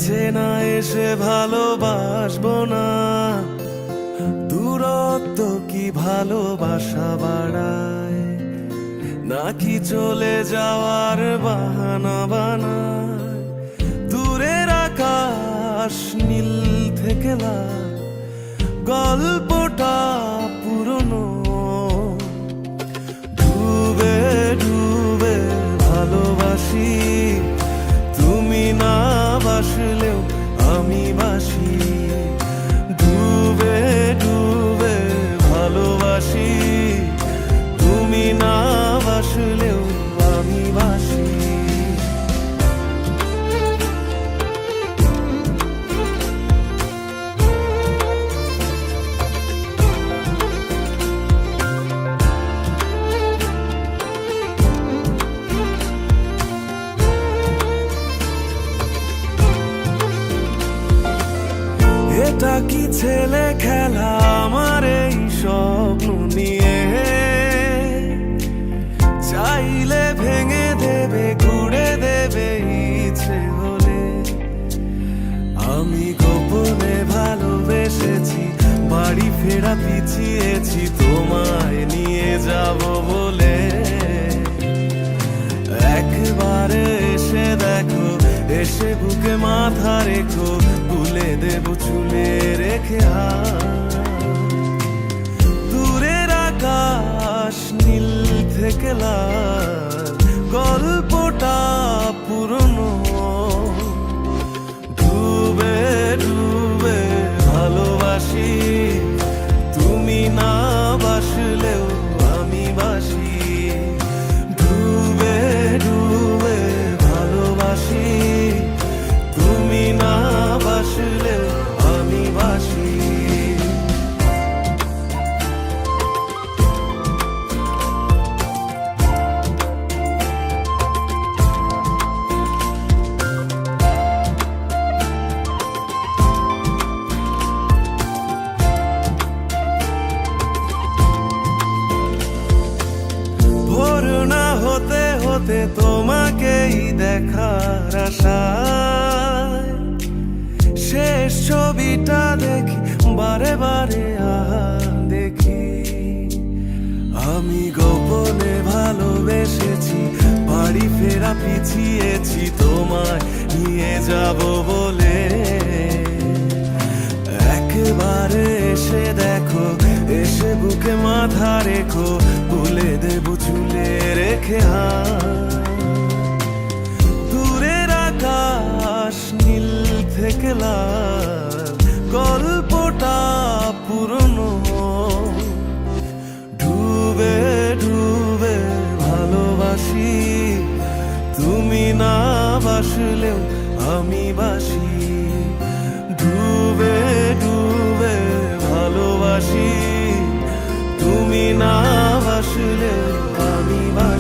কাছে না এসে ভালোবাসবো না, দূরত্ব কি ভালোবাসা বাড়ায়, নাকি চলে যাওয়ার বাহানা বানায়। দূরের আকাশ নীল থেকে লাল, গল্পটা পুরনো। ডুবে ডুবে ভালোবাসি, তুমি না বাসলেও আমি বাসি। ডুবে ডুবে ভালোবাসি, তুমি না বাসলেও আমি বাসি। এটা কি ছেলে খেলা আমার এই স্বপ্ন নিয়ে, চাইলে ভেঙে দেবে ঘুরে দেবে ইচ্ছে হলে। আমি গোপনে ভালোবেসেছি, বাড়ি ফেরা পিছিয়েছি তোমায় নিয়ে যাব বলে। একবারে এসে দেখো, এসে বুকে মাথা রেখো, তুলে দেব চুলে রেখে হাত। দূরের আকাশ নীল থেকে লাল, গল্পটা পুরনো। ডুবে ডুবে ভালোবাসি, তুমি না বাসলেও আমি বাসি। ডুবে ডুবে ভালোবাসি, তুমি না বাসলেও আমি বাসি। ভোর না হতে হতে তোমাকেই দেখার আশায়, শেষ ছবিটা দেখি বারে বারে দেখি। আমি গোপনে ভালোবেসেছি, বাড়ি ফেরা পিছিয়েছি তোমায় নিয়ে যাব বলে। একবারে এসে দেখো, এসে বুকে মাথা রেখো, তুলে দেব চুলে রেখে হাত। দূরের আকাশ নীল থেকে লাল, গল্পটা পুরনো। ডুবে ডুবে ভালোবাসি, তুমি না বাসলেও আমি বাসি। ডুবে ডুবে ভালোবাসি, তুমি না বাসলেও আমি বাসি।